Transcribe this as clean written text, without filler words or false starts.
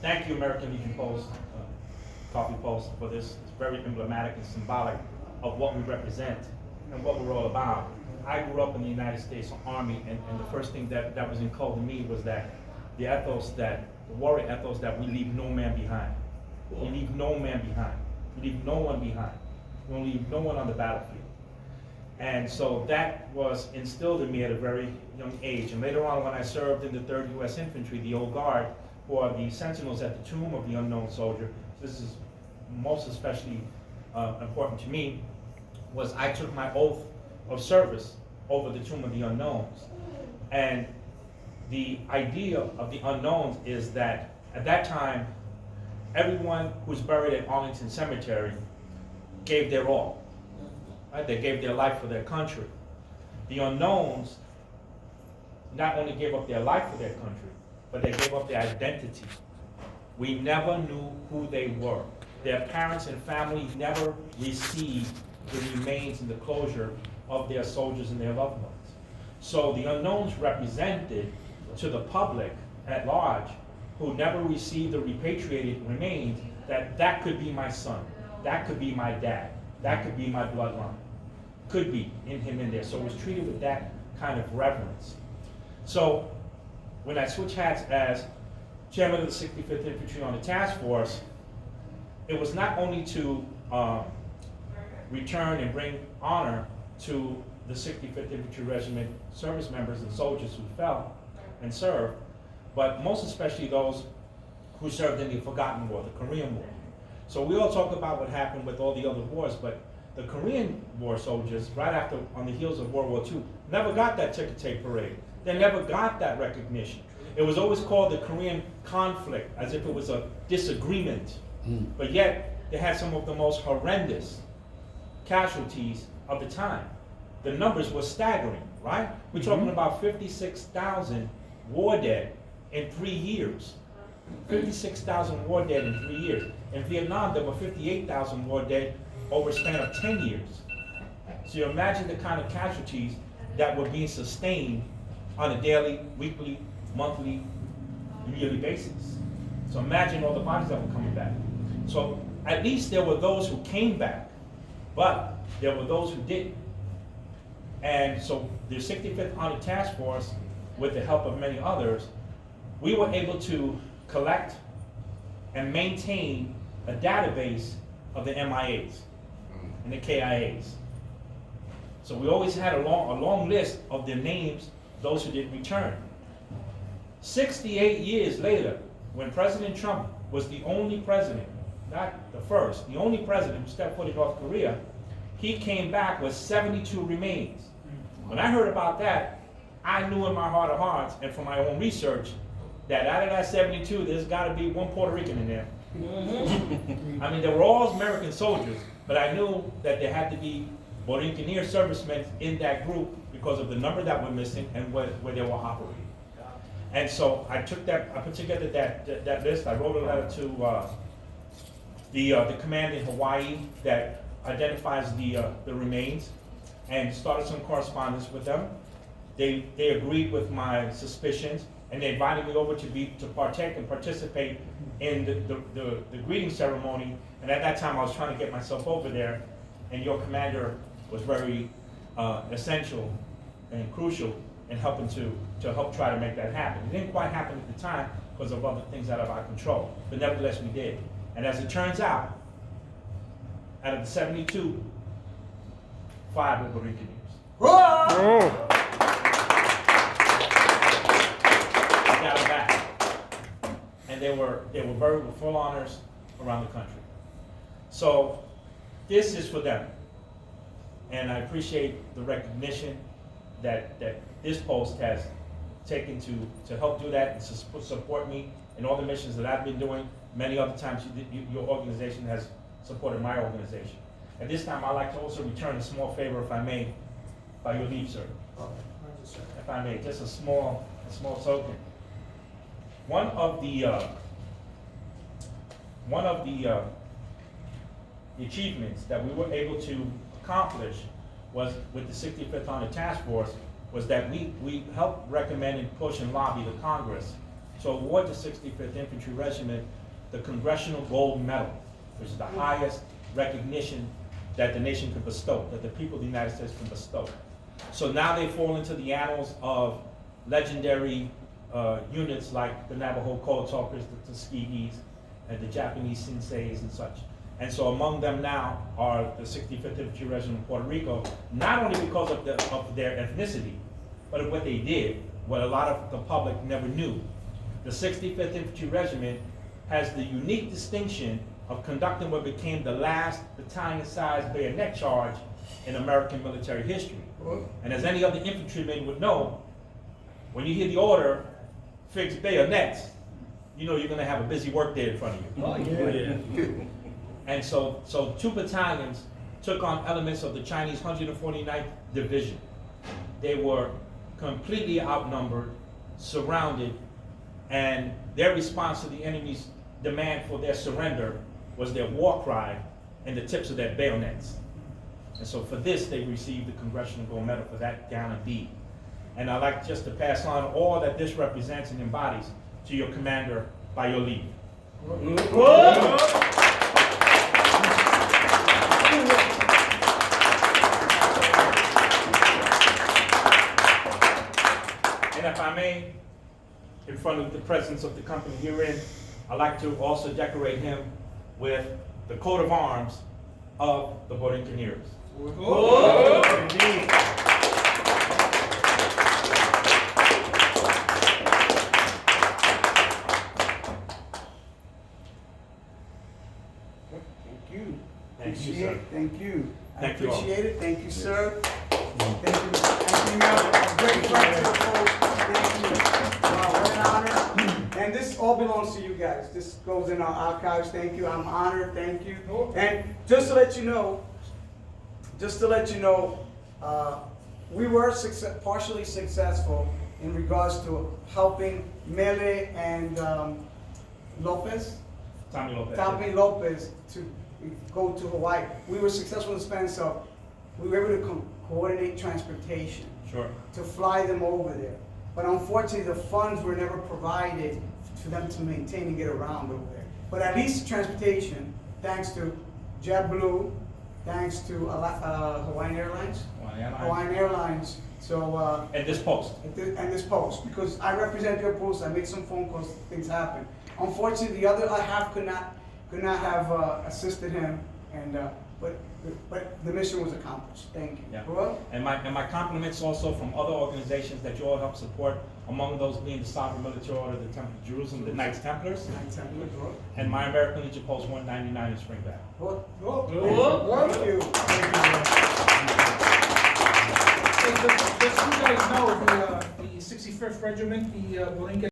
Thank you, American Legion Post, Coffee Post, for this. It's very emblematic and symbolic of what we represent and what we're all about. I grew up in the United States Army, and the first thing that was inculcated in me was that the warrior ethos that we leave no man behind. We leave no man behind. We leave no one behind. We don't leave no one on the battlefield. And so that was instilled in me at a very young age. And later on, when I served in the 3rd U.S. Infantry, the Old Guard, who are the sentinels at the tomb of the unknown soldier, this is most especially important to me, was I took my oath of service over the tomb of the unknowns. And the idea of the unknowns is that at that time, everyone who's buried at Arlington Cemetery gave their all. Right? They gave their life for their country. The unknowns not only gave up their life for their country, but they gave up their identity. We never knew who they were. Their parents and family never received the remains and the closure of their soldiers and their loved ones. So the unknowns represented to the public at large, who never received the repatriated remains, that could be my son, that could be my dad, that could be my bloodline, could be in him in there. So it was treated with that kind of reverence. So when I switched hats as chairman of the 65th Infantry on the task force, it was not only to return and bring honor to the 65th Infantry Regiment service members and soldiers who fell and served, but most especially those who served in the forgotten war, the Korean War. So we all talk about what happened with all the other wars, but the Korean War soldiers, right after, on the heels of World War II, never got that ticker tape parade. They never got that recognition. It was always called the Korean conflict, as if it was a disagreement. But yet, they had some of the most horrendous casualties of the time. The numbers were staggering, right? We're talking about 56,000 war dead in 3 years. 56,000 war dead in 3 years. In Vietnam, there were 58,000 war dead over a span of 10 years. So you imagine the kind of casualties that were being sustained on a daily, weekly, monthly, yearly basis. So imagine all the bodies that were coming back. So at least there were those who came back, but there were those who didn't. And so the 65th Honor Task Force, with the help of many others, we were able to collect and maintain a database of the MIAs and the KIAs. So we always had a long list of their names, those who didn't return. 68 years later, when President Trump was the only president, not the first, the only president who stepped foot in North Korea, he came back with 72 remains. When I heard about that, I knew in my heart of hearts, and from my own research, that out of that 72, there's got to be one Puerto Rican in there. I mean, they were all American soldiers, but I knew that there had to be Puerto Rican servicemen in that group because of the number that were missing and where they were operating. And so I put together that list. I wrote a letter to the command in Hawaii that identifies the remains, and started some correspondence with them. They agreed with my suspicions, and they invited me over to partake and participate in the greeting ceremony. And at that time, I was trying to get myself over there, and your commander was very essential and crucial in helping to help try to make that happen. It didn't quite happen at the time because of other things out of our control, but nevertheless we did. And as it turns out of the 72, 5 were Puerto Rican names. Oh. I got them back. And they were buried with full honors around the country. So this is for them. And I appreciate the recognition that this post has taken to help do that and to support me in all the missions that I've been doing. Many other times your organization has supported my organization. At this time, I'd like to also return a small favor, if I may, by your leave, sir. If I may, just a small token. One of the achievements that we were able to accomplish was with the 65th Honor Task Force was that we helped recommend and push and lobby the Congress to award the 65th Infantry Regiment the Congressional Gold Medal, which is the highest recognition that the nation can bestow, that the people of the United States can bestow. So now they fall into the annals of legendary units like the Navajo Code Talkers, the Tuskegees, and the Japanese senseis and such. And so among them now are the 65th Infantry Regiment of Puerto Rico, not only because of their ethnicity, but of what they did, what a lot of the public never knew. The 65th Infantry Regiment has the unique distinction of conducting what became the last battalion-sized bayonet charge in American military history. And as any other infantryman would know, when you hear the order, fix bayonets, you know you're going to have a busy work day in front of you. Oh, yeah. And so 2 battalions took on elements of the Chinese 149th Division. They were completely outnumbered, surrounded, and their response to the enemy's demand for their surrender was their war cry and the tips of their bayonets. And so for this, they received the Congressional Gold Medal for that gallant deed. And I'd like just to pass on all that this represents and embodies to your commander by your leave. And if I may, in front of the presence of the company herein, I'd like to also decorate him with the coat of arms of the Borinqueneers. Thank you. Thank you, Appreciate sir. it. Thank you. I Thank you all. appreciate it. Thank you, sir. Thank you. Thank you, man. Great friend to the folks. Thank you. Wow, what an honor. And this all belongs to you guys. This goes in our archives. Thank you. I'm honored. Thank you. And just to let you know, we were partially successful in regards to helping Mele and Tommy Lopez to go to Hawaii. We were successful in the sense of we were able to coordinate transportation Sure. to fly them over there. But unfortunately, the funds were never provided for them to maintain and get around over there. But at least transportation, thanks to JetBlue, thanks to Hawaiian Airlines. Hawaiian Airlines. So And this post. and this post, because I represent your post. I made some phone calls. Things happen. Unfortunately, the other half could not have assisted him, and but the mission was accomplished. Thank you. Yeah. Well, And my compliments also from other organizations that you all help support, among those being the Sovereign Military Order of the Temple of Jerusalem, the Knights Templars, and my American Legion Post 199 in Springback. Thank you. Hey, just so you guys know, the 65th Regiment, the Borinquen